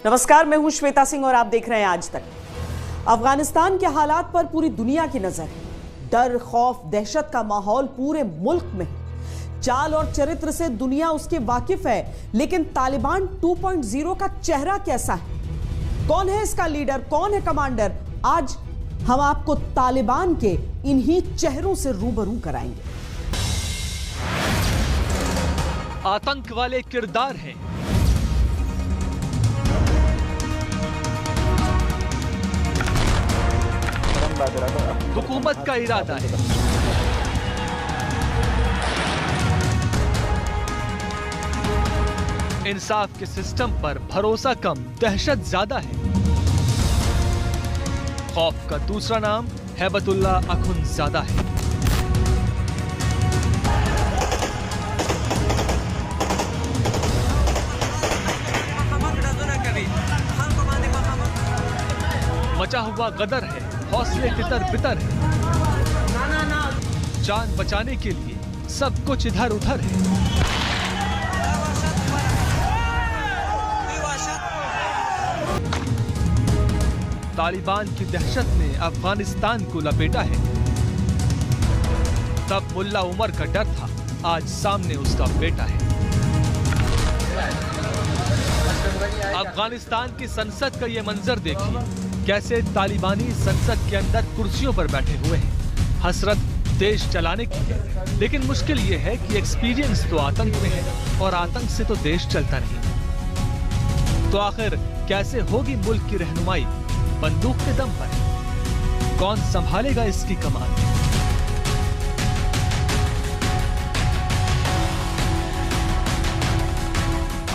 नमस्कार, मैं हूं श्वेता सिंह और आप देख रहे हैं आज तक। अफगानिस्तान के हालात पर पूरी दुनिया की नजर है। डर, खौफ, दहशत का माहौल पूरे मुल्क में है। चाल और चरित्र से दुनिया उसके वाकिफ है, लेकिन तालिबान 2.0 का चेहरा कैसा है? कौन है इसका लीडर, कौन है कमांडर? आज हम आपको तालिबान के इन्हीं चेहरों से रूबरू कराएंगे। आतंक वाले किरदार हैं, हुकूमत का इरादा है, इंसाफ के सिस्टम पर भरोसा कम, दहशत ज्यादा है। खौफ का दूसरा नाम हैबतुल्लाह अखुंज़ादा है। मचा हुआ गदर है, हौसले तितर बितर है, जान बचाने के लिए सब कुछ इधर उधर है। तालिबान की दहशत ने अफगानिस्तान को लपेटा है। तब मुल्ला उमर का डर था, आज सामने उसका बेटा है। अफगानिस्तान की संसद का ये मंजर देखिए, कैसे तालिबानी संसद के अंदर कुर्सियों पर बैठे हुए हैं। हसरत देश चलाने की है, लेकिन मुश्किल ये है कि एक्सपीरियंस तो आतंक में है और आतंक से तो देश चलता नहीं। तो आखिर कैसे होगी मुल्क की रहनुमाई? बंदूक के दम पर? कौन संभालेगा इसकी कमान?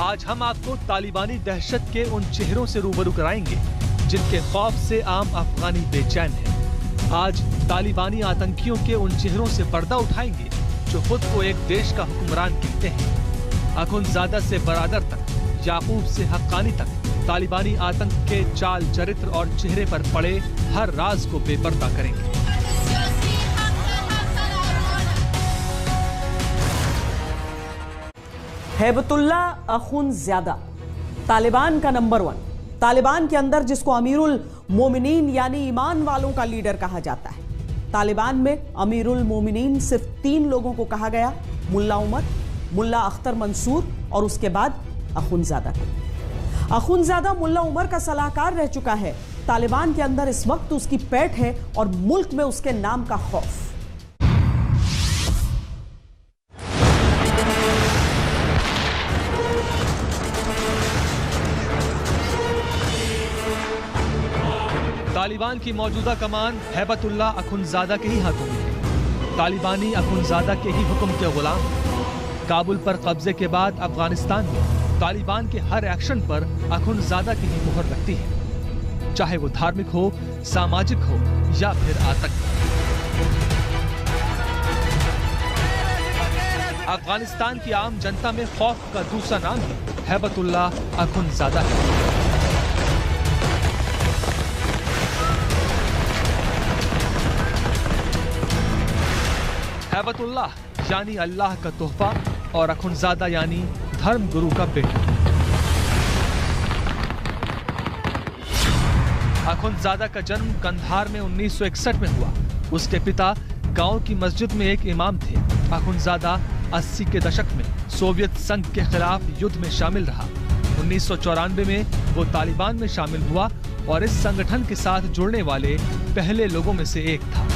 आज हम आपको तालिबानी दहशत के उन चेहरों से रूबरू कराएंगे जिनके खौफ से आम अफगानी बेचैन है। आज तालिबानी आतंकियों के उन चेहरों से पर्दा उठाएंगे जो खुद को एक देश का हुक्मरान कहते हैं। अखुंज़ादा से बरादर तक, याकूब से हक्कानी तक, तालिबानी आतंक के चाल, चरित्र और चेहरे पर पड़े हर राज को बेपर्दा करेंगे। हैबतुल्लाह अखुंज़ादा, तालिबान का नंबर 1। तालिबान के अंदर जिसको अमीरुल मोमिनीन यानी ईमान वालों का लीडर कहा जाता है। तालिबान में अमीरुल मोमिनीन सिर्फ 3 लोगों को कहा गया, मुल्ला उमर, मुल्ला अख्तर मंसूर और उसके बाद अखुंज़ादा को। अखुंज़ादा मुल्ला उमर का सलाहकार रह चुका है। तालिबान के अंदर इस वक्त उसकी पैठ है और मुल्क में उसके नाम का खौफ। तालिबान की मौजूदा कमान हैबतुल्लाह अखुंज़ादा के ही हाथों में है। तालिबानी अखुंज़ादा के ही हुक्म के गुलाम। काबुल पर कब्जे के बाद अफगानिस्तान में तालिबान के हर एक्शन पर अखुंज़ादा की ही मुहर लगती है, चाहे वो धार्मिक हो, सामाजिक हो या फिर आतंक। अफगानिस्तान की आम जनता में खौफ का दूसरा नाम ही हैबतुल्लाह अखुंज़ादा है। हैबतुल्लाह यानी अल्लाह का तोहफा और अखुंज़ादा यानी धर्म गुरु का बेटा। अखुंज़ादा का जन्म कंधार में 1961 में हुआ। उसके पिता गांव की मस्जिद में एक इमाम थे। अखुंज़ादा 80 के दशक में सोवियत संघ के खिलाफ युद्ध में शामिल रहा। 1994 में वो तालिबान में शामिल हुआ और इस संगठन के साथ जुड़ने वाले पहले लोगों में से एक था।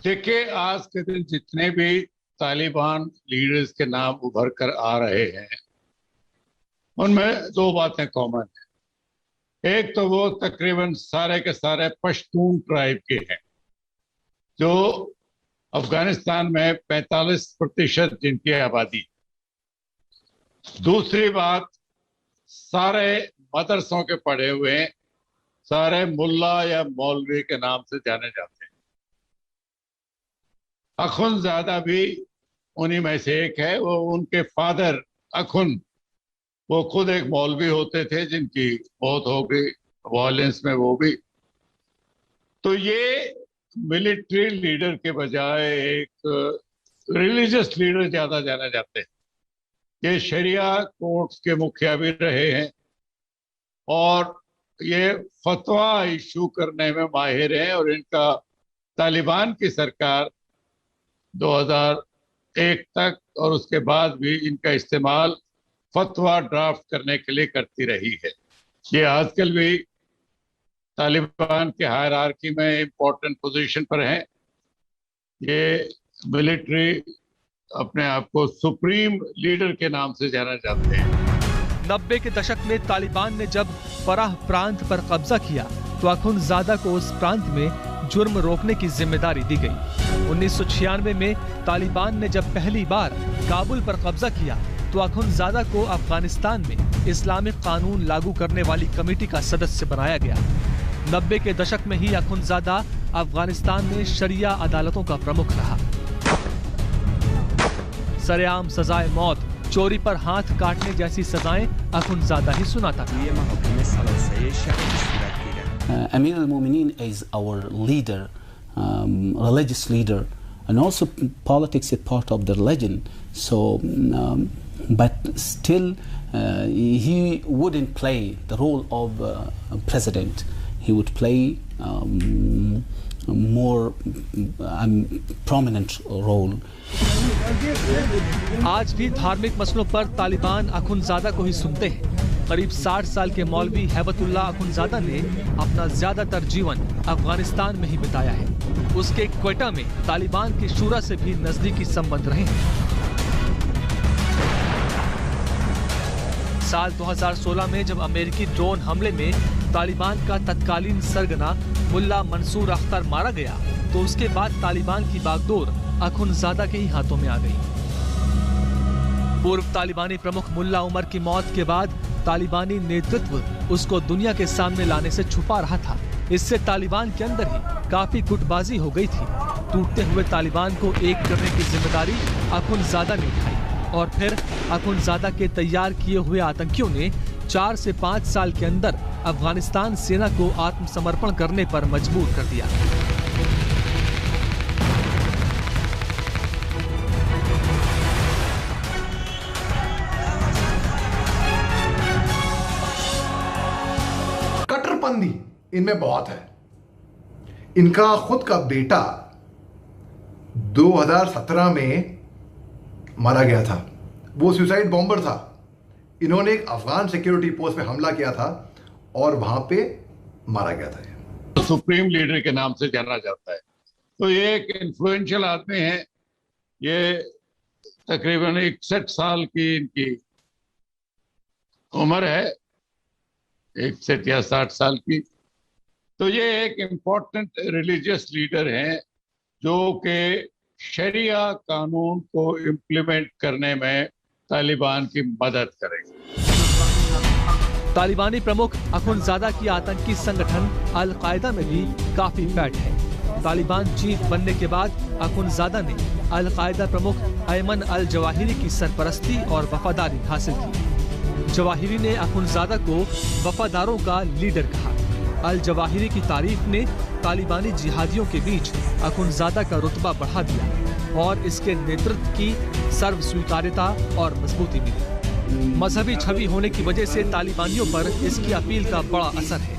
देखिए, आज के दिन जितने भी तालिबान लीडर्स के नाम उभर कर आ रहे हैं, उनमें 2 बातें कॉमन है। एक तो वो तकरीबन सारे के सारे पश्तून ट्राइब के हैं, जो अफगानिस्तान में 45% जिनकी आबादी। दूसरी बात, सारे मदरसों के पढ़े हुए, सारे मुल्ला या मौलवी के नाम से जाने जाते हैं। अखुंज़ादा भी उन्हीं में से एक है। वो उनके फादर अखुन, वो खुद एक मौलवी होते थे जिनकी मौत हो गई वायलेंस में, वो भी। तो ये मिलिट्री लीडर के बजाय एक रिलीजियस लीडर ज्यादा जाने जाते हैं। ये शरिया कोर्ट्स के मुखिया भी रहे हैं और ये फतवा इशू करने में माहिर हैं, और इनका तालिबान की सरकार 2001 तक और उसके बाद भी इनका इस्तेमाल फतवा ड्राफ्ट करने के लिए करती रही है। ये आजकल भी तालिबान के हायरार्की में इम्पोर्टेंट पोजीशन पर हैं। ये मिलिट्री अपने आप को सुप्रीम लीडर के नाम से जाना जाते हैं। 90 के दशक में तालिबान ने जब फराह प्रांत पर कब्जा किया तो अखुंज़ादा को उस प्रांत में जुर्म रोकने की जिम्मेदारी दी गई। 1996 में तालिबान ने जब पहली बार काबुल पर कब्जा किया तो अखुंज़ादा को अफगानिस्तान में इस्लामिक कानून लागू करने वाली कमेटी का सदस्य बनाया गया। 90 के दशक में ही अखुंज़ादा अफगानिस्तान में शरिया अदालतों का प्रमुख रहा। सरेआम सजाए मौत, चोरी पर हाथ काटने जैसी सजाएं अखुंज़ादा ही सुनाता था। Amir al-Mu'minin is our leader, religious leader, and also politics is part of the religion. So, but still, he wouldn't play the role of president. He would play more prominent role. आज भी धार्मिक मसलों पर तालिबान अखुंज़ादा को ही सुनते हैं। करीब 60 साल के मौलवी हैबतुल्ला अखुंज़ादा ने अपना ज्यादातर जीवन अफगानिस्तान में ही बिताया है। उसके क्वेटा में तालिबान के शूरा से भी नजदीकी संबंध रहे हैं। साल 2016 में जब अमेरिकी ड्रोन हमले में तालिबान का तत्कालीन सरगना मुल्ला मंसूर अख्तर मारा गया तो उसके बाद तालिबान की बागडोर अखुंज़ादा के ही हाथों में आ गई। पूर्व तालिबानी प्रमुख मुल्ला उमर की मौत के बाद तालिबानी नेतृत्व उसको दुनिया के सामने लाने से छुपा रहा था। इससे तालिबान के अंदर ही काफी गुटबाजी हो गई थी। टूटते हुए तालिबान को एक करने की जिम्मेदारी अखुंज़ादा ने उठाई और फिर अखुंज़ादा के तैयार किए हुए आतंकियों ने 4 से 5 साल के अंदर अफगानिस्तान सेना को आत्मसमर्पण करने पर मजबूर कर दिया। कट्टरपंथी इनमें बहुत है। इनका खुद का बेटा 2017 में मारा गया था। वो सुसाइड बॉम्बर था। इन्होंने एक अफगान सिक्योरिटी पोस्ट पे हमला किया था और वहां पे मारा गया था। सुप्रीम लीडर के नाम से जाना जाता है। तो ये एक इन्फ्लुएंशियल आदमी है। ये तकरीबन 61 साल की इनकी उम्र है, 61 या 60 साल की। तो ये एक इम्पोर्टेंट रिलीजियस लीडर हैं जो कि शरिया कानून को इम्प्लीमेंट करने में तालिबान की मदद करेंगे। तालिबानी प्रमुख अखुंज़ादा की आतंकी संगठन अल-कायदा में भी काफी पैठ है। तालिबान चीफ बनने के बाद अखुंज़ादा ने अल-कायदा प्रमुख अयमन अल-जवाहिरी की सरपरस्ती और वफादारी हासिल की। जवाहिरी ने अखुंज़ादा को वफादारों का लीडर कहा। अल-जवाहिरी की तारीफ ने तालिबानी जिहादियों के बीच अखुंज़ादा का रुतबा बढ़ा दिया और इसके नेतृत्व की सर्व स्वीकार्यता और मजबूती मिली। मजहबी छवि होने की वजह से तालिबानियों पर इसकी अपील का बड़ा असर है।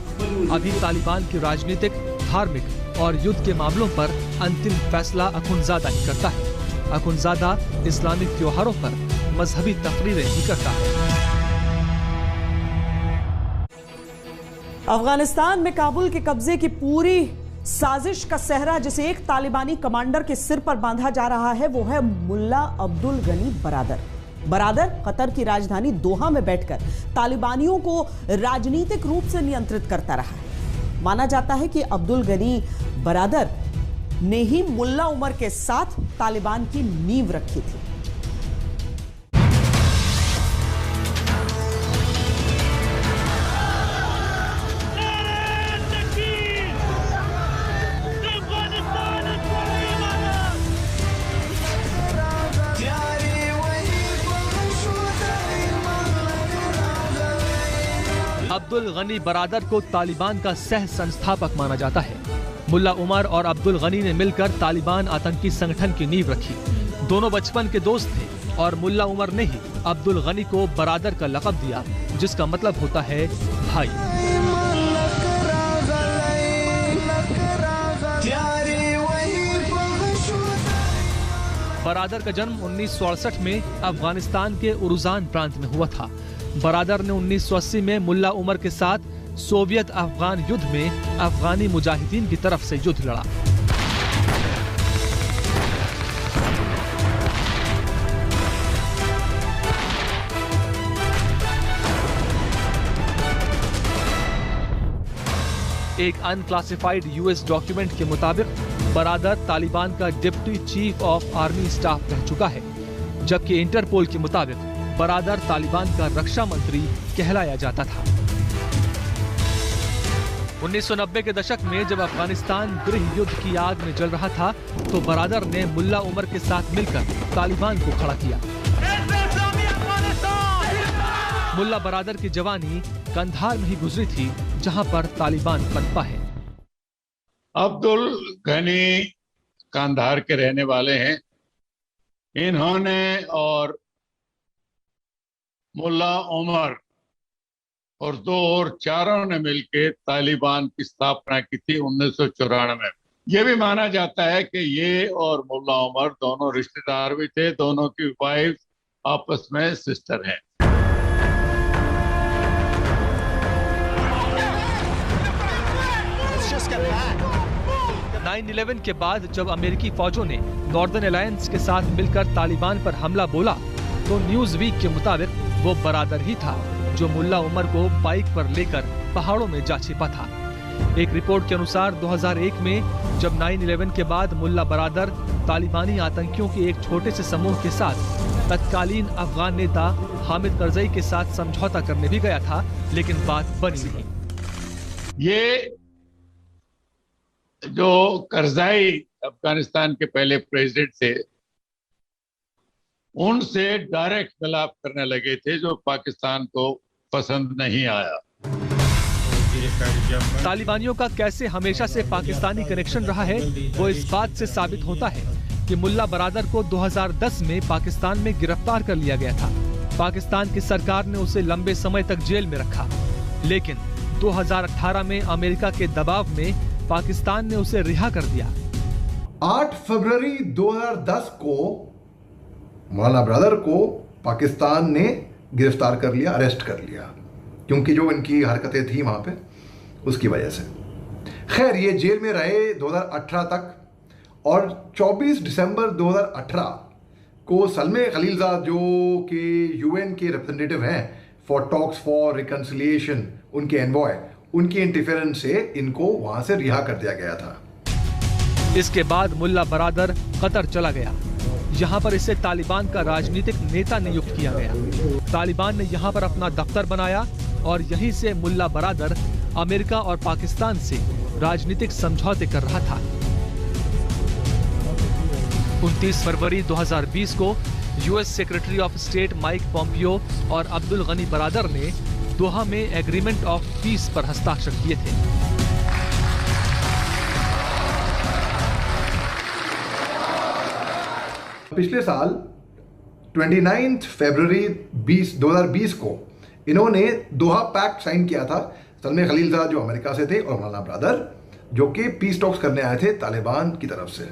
अभी तालिबान के राजनीतिक, धार्मिक और युद्ध के मामलों पर अंतिम फैसला अखुंज़ादा ही करता है। अखुंज़ादा इस्लामिक त्योहारों पर मजहबी तकरीरें भी करता है। अफगानिस्तान में काबुल के कब्जे की पूरी साजिश का सेहरा जिसे एक तालिबानी कमांडर के सिर पर बांधा जा रहा है वो है मुल्ला अब्दुल गनी बरादर कतर की राजधानी दोहा में बैठकर तालिबानियों को राजनीतिक रूप से नियंत्रित करता रहा है। माना जाता है कि अब्दुल गनी बरादर ने ही मुल्ला उमर के साथ तालिबान की नींव रखी थी। अब्दुल गनी बरादर को तालिबान का सह संस्थापक माना जाता है। मुल्ला उमर और अब्दुल गनी ने मिलकर तालिबान आतंकी संगठन की नींव रखी। दोनों बचपन के दोस्त थे और मुल्ला उमर ने ही अब्दुल गनी को बरादर का लक़ब दिया, जिसका मतलब होता है भाई। बरादर का जन्म 1968 में अफगानिस्तान के उरुजान प्रांत में हुआ था। बरादर ने 1980 में मुल्ला उमर के साथ सोवियत अफगान युद्ध में अफगानी मुजाहिदीन की तरफ से युद्ध लड़ा। एक अनक्लासिफाइड यूएस डॉक्यूमेंट के मुताबिक बरादर तालिबान का deputy chief of army staff रह चुका है, जबकि इंटरपोल के मुताबिक बरादर तालिबान का रक्षा मंत्री कहलाया जाता था। 1990 के दशक में जब अफगानिस्तान गृह युद्ध की आग में जल रहा था, तो बरादर ने मुल्ला उमर के साथ मिलकर तालिबान को खड़ा किया। मुल्ला बरादर की जवानी कंधार में ही गुजरी थी, जहां पर तालिबान पनपा है। अब्दुल गनी कंधार के रहने वाले हैं। इन्होंने और मुल्ला उमर और दो और चारों ने मिलकर तालिबान की स्थापना की थी 1994 में। यह भी माना जाता है कि ये और मुल्ला उमर दोनों रिश्तेदार भी थे, दोनों की वाइफ आपस में सिस्टर हैं। 9/11 के बाद जब अमेरिकी फौजों ने नॉर्दर्न अलायंस के साथ मिलकर तालिबान पर हमला बोला, तो न्यूज वीक के मुताबिक वो बरादर ही था जो मुल्ला उमर को बाइक पर लेकर पहाड़ों में जा छिपा था। एक रिपोर्ट के अनुसार 2001 में जब 9/11 के बाद मुल्ला बरादर तालिबानी आतंकियों के एक छोटे से समूह के साथ तत्कालीन अफगान नेता हामिद करजई के साथ समझौता करने भी गया था, लेकिन बात बनी नहीं। ये जो करजाई अफगानिस्तान के पहले प्रेसिडेंट थे, उनसे डायरेक्ट मिलाप करने लगे थे, जो पाकिस्तान को पसंद नहीं आया। तालिबानियों का कैसे हमेशा से पाकिस्तानी कनेक्शन रहा है, वो इस बात से साबित होता है कि मुल्ला बरादर को 2010 में पाकिस्तान में गिरफ्तार कर लिया गया था। पाकिस्तान की सरकार ने उसे लंबे समय तक जेल में रखा, लेकिन 2018 में अमेरिका के दबाव में पाकिस्तान ने उसे रिहा कर दिया। 8 फरवरी 2010 को मौलाना बरादर को पाकिस्तान ने गिरफ्तार कर लिया, अरेस्ट कर लिया, क्योंकि जो इनकी हरकतें थी वहां पे, उसकी वजह से। खैर, ये जेल में रहे 2018 तक, और 24 दिसंबर 2018 को सलमे खलीलजाद, जो कि यूएन के रिप्रेजेंटेटिव हैं फॉर टॉक्स फॉर रिकंसिलिएशन, उनके एनवॉय, उनकी इंटरफेरेंस से इनको वहां से रिहा कर दिया गया था। इसके बाद मुल्ला बरादर कतर चला गया। यहाँ पर इसे तालिबान का राजनीतिक नेता नियुक्त किया गया। तालिबान ने यहाँ पर अपना दफ्तर बनाया और यहीं से मुल्ला बरादर अमेरिका और पाकिस्तान से राजनीतिक समझौते कर रहा था। 29 फरवरी 2020 को US secretary of state Mike Pompeo और अब्दुल गनी बरादर ने दोहा में एग्रीमेंट ऑफ पीस पर हस्ताक्षर किए थे। पिछले साल 29 फरवरी 2020 को इन्होंने दोहा पैक्ट साइन किया था, सलमे खलीलजाद जो अमेरिका से थे और मौलाना बरादर जो कि पीस टॉक्स करने आए थे तालिबान की तरफ से।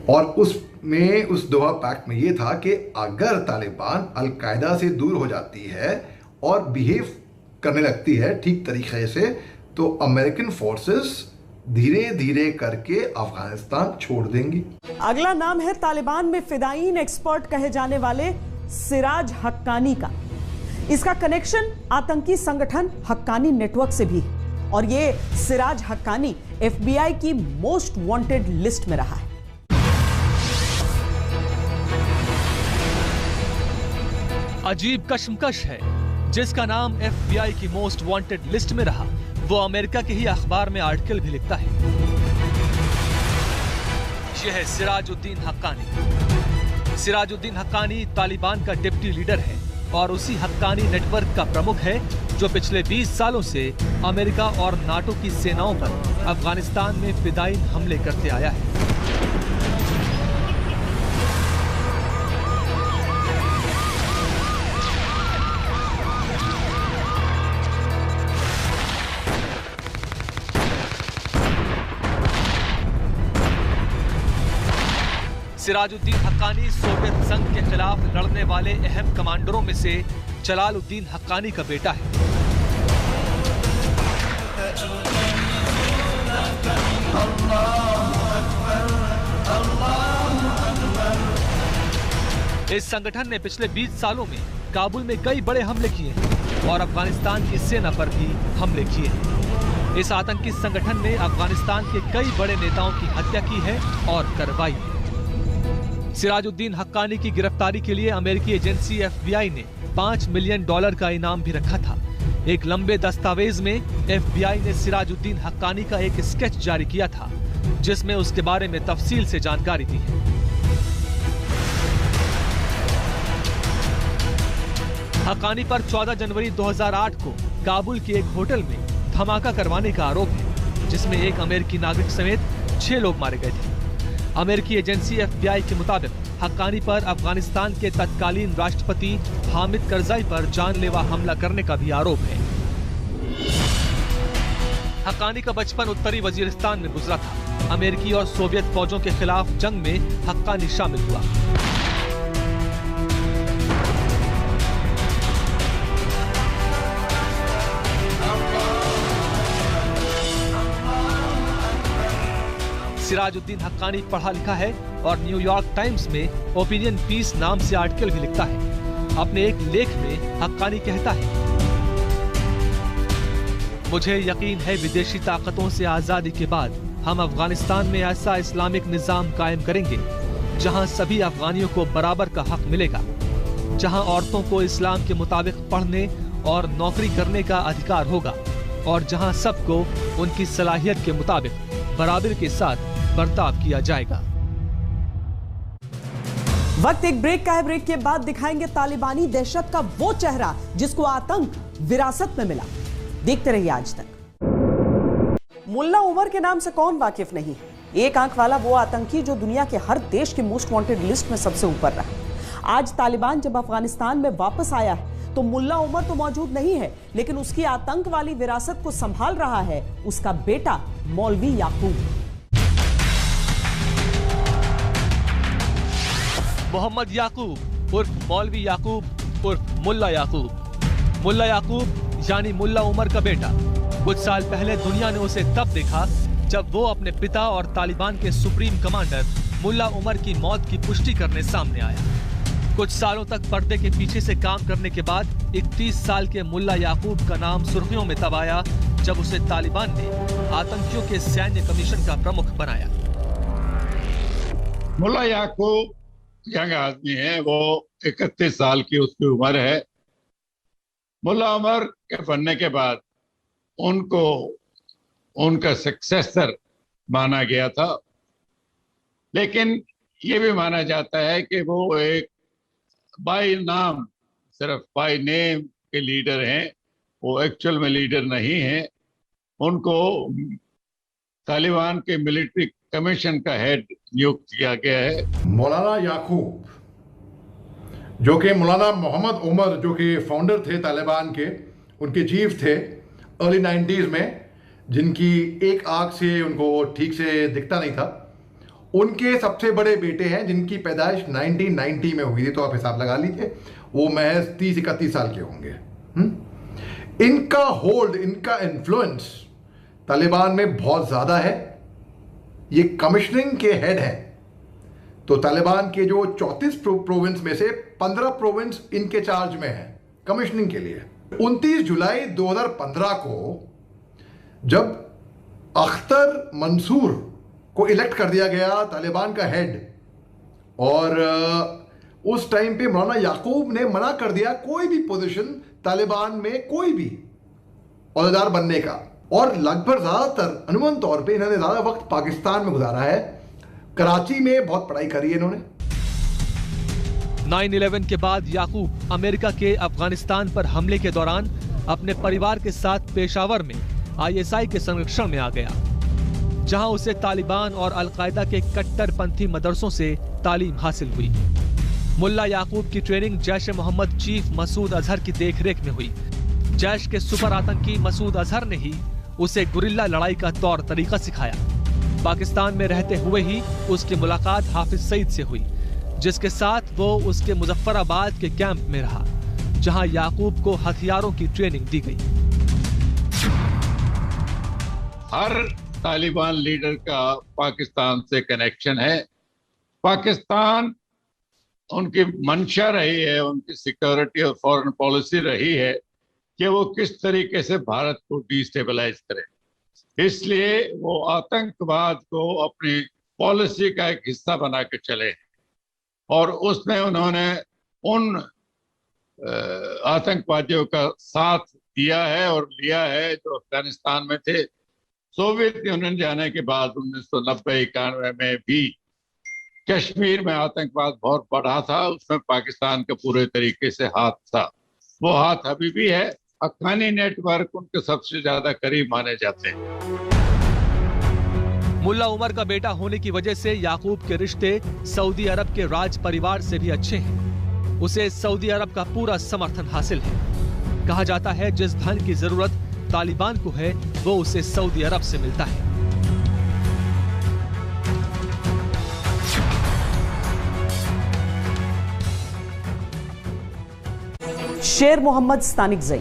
और उस दोहा पैक्ट में ये था कि अगर तालिबान अल-कायदा से दूर हो जाती है और बिहेव करने लगती है ठीक तरीके से, तो अमेरिकन फोर्सेस धीरे धीरे करके अफगानिस्तान छोड़ देंगी। अगला नाम है तालिबान में फिदायीन एक्सपर्ट कहे जाने वाले सिराज हक्कानी का। इसका कनेक्शन आतंकी संगठन हक्कानी नेटवर्क से भी है और ये सिराज हक्कानी एफबीआई की मोस्ट वांटेड लिस्ट में रहा है। अजीब कशमकश है, जिसका नाम एफबीआई की मोस्ट वांटेड लिस्ट में रहा, वो अमेरिका के ही अखबार में आर्टिकल भी लिखता है। यह है सिराजुद्दीन हक्कानी। सिराजुद्दीन हक्कानी तालिबान का डिप्टी लीडर है और उसी हक्कानी नेटवर्क का प्रमुख है जो पिछले 20 सालों से अमेरिका और नाटो की सेनाओं पर अफगानिस्तान में फिदायीन हमले करते आया है। सिराजुद्दीन हक्कानी सोवियत संघ के खिलाफ लड़ने वाले अहम कमांडरों में से जलालुद्दीन हक्कानी का बेटा है। इस संगठन ने पिछले 20 सालों में काबुल में कई बड़े हमले किए हैं और अफगानिस्तान की सेना पर भी हमले किए हैं। इस आतंकी संगठन ने अफगानिस्तान के कई बड़े नेताओं की हत्या की है और करवाई है। सिराजुद्दीन हक्कानी की गिरफ्तारी के लिए अमेरिकी एजेंसी FBI ने $5 मिलियन का इनाम भी रखा था। एक लंबे दस्तावेज में FBI ने सिराजुद्दीन हक्कानी का एक स्केच जारी किया था, जिसमें उसके बारे में तफसील से जानकारी दी है। हक्कानी पर 14 जनवरी 2008 को काबुल के एक होटल में धमाका करवाने का आरोप है, जिसमें एक अमेरिकी नागरिक समेत 6 लोग मारे गए थे। अमेरिकी एजेंसी FBI के मुताबिक हक्कानी पर अफगानिस्तान के तत्कालीन राष्ट्रपति हामिद करजाई पर जानलेवा हमला करने का भी आरोप है। हक्कानी का बचपन उत्तरी वजीरिस्तान में गुजरा था। अमेरिकी और सोवियत फौजों के खिलाफ जंग में हक्कानी शामिल हुआ। सिराजुद्दीन हक्कानी पढ़ा लिखा है और न्यूयॉर्क टाइम्स में ओपिनियन पीस नाम से आर्टिकल भी लिखता है। अपने एक लेख में हक्कानी कहता है, मुझे यकीन है विदेशी ताकतों से आजादी के बाद हम अफगानिस्तान में ऐसा इस्लामिक निजाम कायम करेंगे जहां सभी अफगानियों को बराबर का हक मिलेगा, जहां औरतों को इस्लाम के मुताबिक पढ़ने और नौकरी करने का अधिकार होगा और जहां सबको उनकी सलाहियत के मुताबिक बराबरी के साथ बर्ताव किया जाएगा। वक्त एक ब्रेक का है। ब्रेक के बाद दिखाएंगे तालिबानी दहशत का वो चेहरा जिसको आतंक विरासत में मिला। देखते रहिए आज तक। मुल्ला उमर के नाम से कौन वाकिफ नहीं है। एक आंख वाला वो आतंकी जो दुनिया के हर देश की मोस्ट वांटेड लिस्ट में सबसे ऊपर रहा। आज तालिबान जब अफगानिस्तान में वापस आया है तो मुल्ला उमर तो मौजूद नहीं है, लेकिन उसकी आतंक वाली विरासत को संभाल रहा है उसका बेटा मौलवी याकूब। मोहम्मद याकूब उर्फ मौलवी याकूब उर्फ मुल्ला याकूब। मुल्ला याकूब यानी मुल्ला उमर का बेटा। कुछ साल पहले दुनिया ने उसे तब देखा जब वो अपने पिता और तालिबान के सुप्रीम कमांडर मुल्ला उमर की मौत की पुष्टि करने सामने आया। कुछ सालों तक पर्दे के पीछे से काम करने के बाद 31 साल के मुल्ला याकूब का नाम सुर्खियों में तब आया जब उसे तालिबान ने आतंकियों के सैन्य कमीशन का प्रमुख बनाया। मुल्ला याकूब यंग आदमी है, वो 31 साल की उसकी उम्र है। मुल्ला उमर के बनने के बाद उनको उनका सक्सेसर माना गया था, लेकिन ये भी माना जाता है कि वो एक बाय नाम, सिर्फ बाय नेम के लीडर हैं, वो एक्चुअल में लीडर नहीं है। उनको तालिबान के मिलिट्री कमीशन का हेड नियुक्त किया गया है। मौलाना याकूब जो कि मौलाना मोहम्मद उमर जो कि फाउंडर थे तालिबान के, उनके चीफ थे अर्ली 90s में, जिनकी एक आंख से उनको ठीक से दिखता नहीं था, उनके सबसे बड़े बेटे हैं जिनकी पैदाइश 1990 में हुई थी, तो आप हिसाब लगा लीजिए वो महज 30-31 साल के होंगे। इनका होल्ड, इनका इन्फ्लुएंस तालिबान में बहुत ज़्यादा है। ये कमिश्निंग के हेड हैं, तो तालिबान के जो 34 प्रोविंस में से 15 प्रोविंस इनके चार्ज में है कमिश्निंग के लिए। 29 जुलाई 2015 को जब अख्तर मंसूर को इलेक्ट कर दिया गया तालिबान का हेड, और उस टाइम पे मौलाना याकूब ने मना कर दिया कोई भी पोजीशन तालिबान में कोई भी औहदेदार बनने का, और लगभग ज़्यादातर अनुमान तौर पे इन्होंने ज़्यादा वक्त पाकिस्तान में गुजारा है। कराची में बहुत पढ़ाई करी है इन्होंने। 9/11 के बाद याकूब अमेरिका के अफगानिस्तान पर हमले के दौरान अपने परिवार के साथ पेशावर में ISI के संरक्षण में आ गया, जहां उसे तालिबान और अलकायदा के कट्टरपंथी मदरसों से तालीम हासिल हुई। मुल्ला याकूब की ट्रेनिंग जैश-ए-मोहम्मद चीफ मसूद अजहर की देखरेख में हुई। जैश के सुपर आतंकी मसूद अजहर ने ही उसे गुरिल्ला लड़ाई का तौर तरीका सिखाया। पाकिस्तान में रहते हुए ही उसकी मुलाकात हाफिज सईद से हुई, जिसके साथ वो उसके मुजफ्फराबाद के कैंप में रहा, जहां याकूब को हथियारों की ट्रेनिंग दी गई। हर तालिबान लीडर का पाकिस्तान से कनेक्शन है। पाकिस्तान उनकी मंशा रही है, उनकी सिक्योरिटी और फॉरेन पॉलिसी रही है कि वो किस तरीके से भारत को डिस्टेबलाइज करे। इसलिए वो आतंकवाद को अपनी पॉलिसी का एक हिस्सा बना के चले और उसमें उन्होंने उन आतंकवादियों का साथ दिया है और लिया है जो अफगानिस्तान में थे। सोवियत यूनियन जाने के बाद 1990-91 में भी कश्मीर में आतंकवाद बहुत बढ़ा था, उसमें पाकिस्तान का पूरे तरीके से हाथ था। वो हाथ अभी भी है। हक्कानी नेटवर्क उनके सबसे ज्यादा करीब माने जाते हैं। मुल्ला उमर का बेटा होने की वजह से याकूब के रिश्ते सऊदी अरब के राज परिवार से भी अच्छे हैं। उसे सऊदी अरब का पूरा समर्थन हासिल है। कहा जाता है जिस धन की जरूरत तालिबान को है वो उसे सऊदी अरब से मिलता है। शेर मोहम्मद स्तानिकज़ई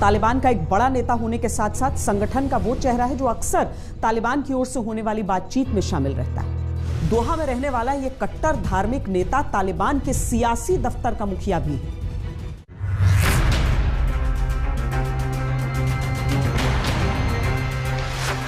तालिबान का एक बड़ा नेता होने के साथ साथ संगठन का वो चेहरा है जो अक्सर तालिबान की ओर से होने वाली बातचीत में शामिल रहता है। दोहा में रहने वाला ये कट्टर धार्मिक नेता तालिबान के सियासी दफ्तर का मुखिया भी है।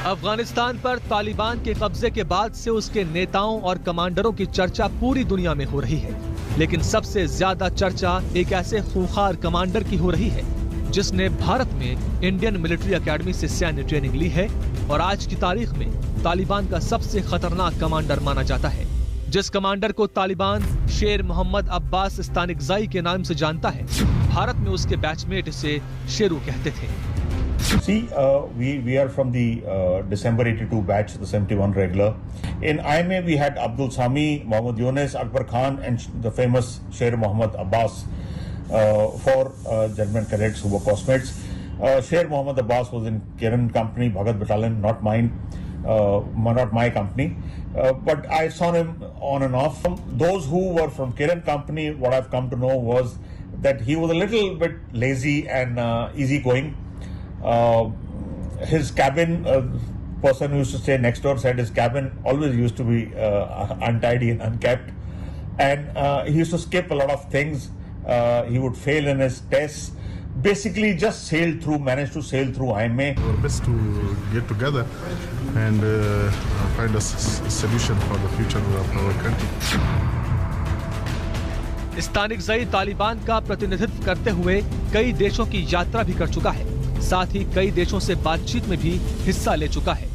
अफगानिस्तान पर तालिबान के कब्जे के बाद से उसके नेताओं और कमांडरों की चर्चा पूरी दुनिया में हो रही है, लेकिन सबसे ज्यादा चर्चा एक ऐसे खूंखार कमांडर की हो रही है जिसने भारत में इंडियन मिलिट्री एकेडमी से सैन्य ट्रेनिंग ली है और आज की तारीख में तालिबान का सबसे खतरनाक कमांडर माना जाता है। जिस कमांडर को तालिबान शेर मोहम्मद अब्बास स्तानिकज़ई के नाम से जानता है, भारत में उसके बैचमेट इसे शेरू कहते थे। See, we are from the December 82 batch, the 71 regular. In IMA, we had Abdul Sami, Mohammad Yunus, Akbar Khan, and the famous Sher Mohammad Abbas, 4 German cadets who were cosmates. Sher Mohammad Abbas was in Kiran company, Bhagat battalion, not mine, not my company. But I saw him on and off. Those who were from Kiran company, what I've come to know was that he was a little bit lazy and easygoing. His cabin, person who used to stay next door said his cabin always used to be untidy and unkept, and he used to skip a lot of things. He would fail in his tests. Basically, just managed to sail through IMA. Our best to get together and find a solution for the future of our country. स्तानिकज़ई Taliban का प्रतिनिधित्व करते हुए कई देशों की यात्रा भी कर चुका है, साथ ही कई देशों से बातचीत में भी हिस्सा ले चुका है।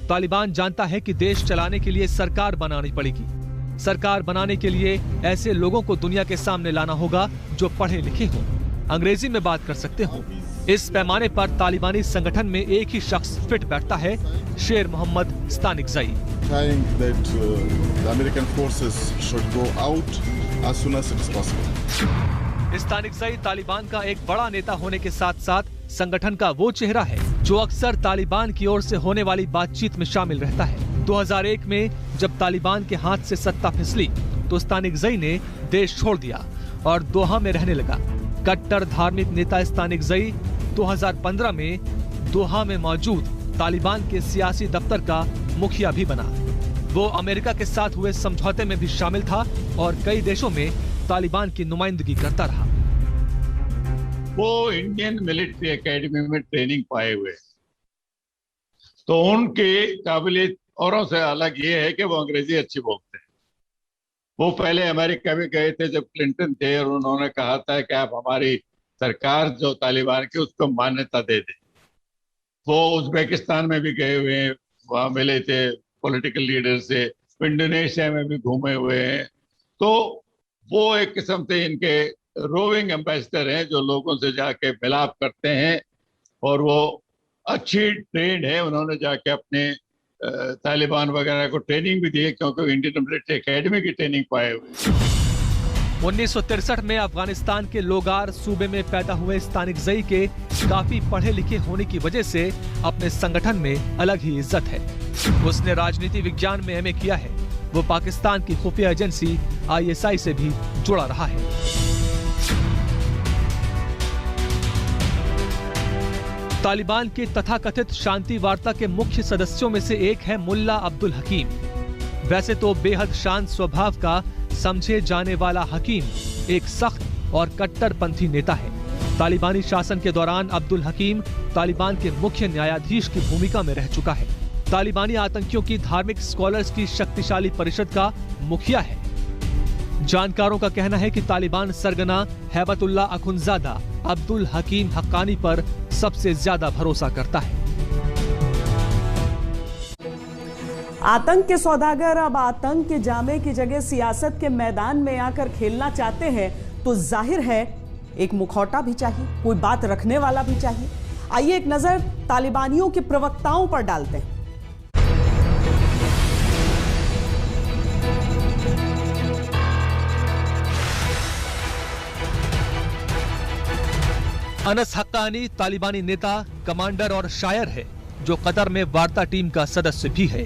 तालिबान जानता है कि देश चलाने के लिए सरकार बनानी पड़ेगी। सरकार बनाने के लिए ऐसे लोगों को दुनिया के सामने लाना होगा जो पढ़े लिखे हों, अंग्रेजी में बात कर सकते हों। इस पैमाने पर तालिबानी संगठन में एक ही शख्स फिट बैठता है, शेर मोहम्मद स्तानिकज़ई। स्तानिकज़ई तालिबान का एक बड़ा नेता होने के साथ साथ संगठन का वो चेहरा है जो अक्सर तालिबान की ओर से होने वाली बातचीत में शामिल रहता है। 2001 में जब तालिबान के हाथ से सत्ता फिसली तो स्तानिकज़ई ने देश छोड़ दिया और दोहा में रहने लगा। कट्टर धार्मिक नेता स्तानिकज़ई 2015 में दोहा में मौजूद तालिबान के सियासी दफ्तर का मुखिया भी बना। वो अमेरिका के साथ हुए समझौते में भी शामिल था और कई देशों में तालिबान की नुमाइंदगी करता रहा। वो इंडियन मिलिट्री एकेडमी में ट्रेनिंग पाए हुए, तो उनकी काबिलियत औरों से अलग ये है कि वो अंग्रेजी अच्छी बोलते हैं। वो पहले अमेरिका भी गए थे जब क्लिंटन थे और उन्होंने कहा था कि आप हमारी सरकार जो तालिबान की उसको मान्यता दे दें। वो उज्बेकिस्तान में भी गए हुए हैं, वहाँ मिले थे पॉलिटिकल लीडर से, इंडोनेशिया में भी घूमे हुए हैं। तो वो एक किस्म से इनके रोविंग एम्बेसडर हैं जो लोगों से जाके मिलाप करते हैं और वो अच्छी ट्रेंड है। उन्होंने जाके अपने तालिबान वगैरह को ट्रेनिंग भी दी है क्योंकि इंडियन मिलिट्री एकेडमी की ट्रेनिंग पाए हुए। 1963 में अफगानिस्तान के लोगार सूबे में पैदा हुए स्तानिकज़ई के काफी पढ़े लिखे होने की वजह से अपने संगठन में अलग ही इज्जत है। उसने राजनीति विज्ञान में एमए किया है। वो पाकिस्तान की खुफिया एजेंसी ISI से भी जुड़ा रहा है। तालिबान के तथाकथित शांति वार्ता के मुख्य सदस्यों में से एक है मुल्ला अब्दुल हकीम। वैसे तो बेहद शांत स्वभाव का समझे जाने वाला हकीम एक सख्त और कट्टरपंथी नेता है। तालिबानी शासन के दौरान अब्दुल हकीम तालिबान के मुख्य न्यायाधीश की भूमिका में रह चुका है। तालिबानी आतंकियों की धार्मिक स्कॉलर्स की शक्तिशाली परिषद का मुखिया है। जानकारों का कहना है कि तालिबान सरगना हैबतुल्लाह अखुंज़ादा अब्दुल हकीम हक्कानी पर सबसे ज्यादा भरोसा करता है। आतंक के सौदागर अब आतंक के जामे की जगह सियासत के मैदान में आकर खेलना चाहते हैं तो जाहिर है एक मुखौटा भी चाहिए, कोई बात रखने वाला भी चाहिए। आइए एक नजर तालिबानियों के प्रवक्ताओं पर डालते हैं। अनस हक्कानी तालिबानी नेता, कमांडर और शायर है जो कतर में वार्ता टीम का सदस्य भी है।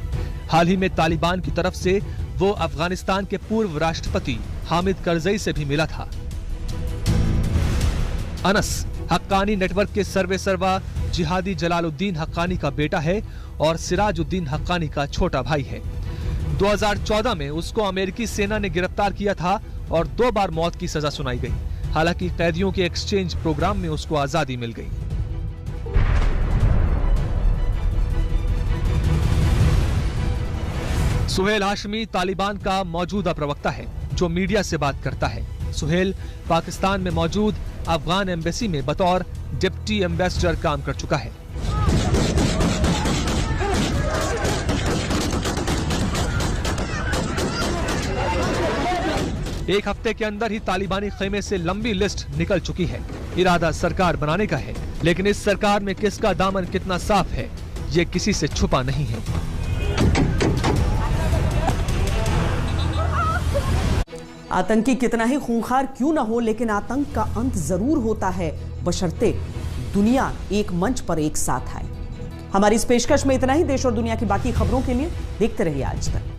हाल ही में तालिबान की तरफ से वो अफगानिस्तान के पूर्व राष्ट्रपति हामिद करजई से भी मिला था। अनस हक्कानी नेटवर्क के सर्वेसर्वा जिहादी जलालुद्दीन हक्कानी का बेटा है और सिराजुद्दीन हक्कानी का छोटा भाई है। 2014 में उसको अमेरिकी सेना ने गिरफ्तार किया था और 2 बार मौत की सजा सुनाई गई। हालांकि कैदियों के एक्सचेंज प्रोग्राम में उसको आजादी मिल गई। सुहेल हाशमी तालिबान का मौजूदा प्रवक्ता है जो मीडिया से बात करता है। सुहेल पाकिस्तान में मौजूद अफगान एम्बेसी में बतौर डिप्टी एम्बेसडर काम कर चुका है। एक हफ्ते के अंदर ही तालिबानी खेमे से लंबी लिस्ट निकल चुकी है। इरादा सरकार बनाने का है, लेकिन इस सरकार में किसका दामन कितना साफ है ये किसी से छुपा नहीं है। आतंकी कितना ही खूंखार क्यों न हो, लेकिन आतंक का अंत जरूर होता है, बशर्ते दुनिया एक मंच पर एक साथ आए। हमारी इस पेशकश में इतना ही। देश और दुनिया की बाकी खबरों के लिए देखते रहिए आज तक।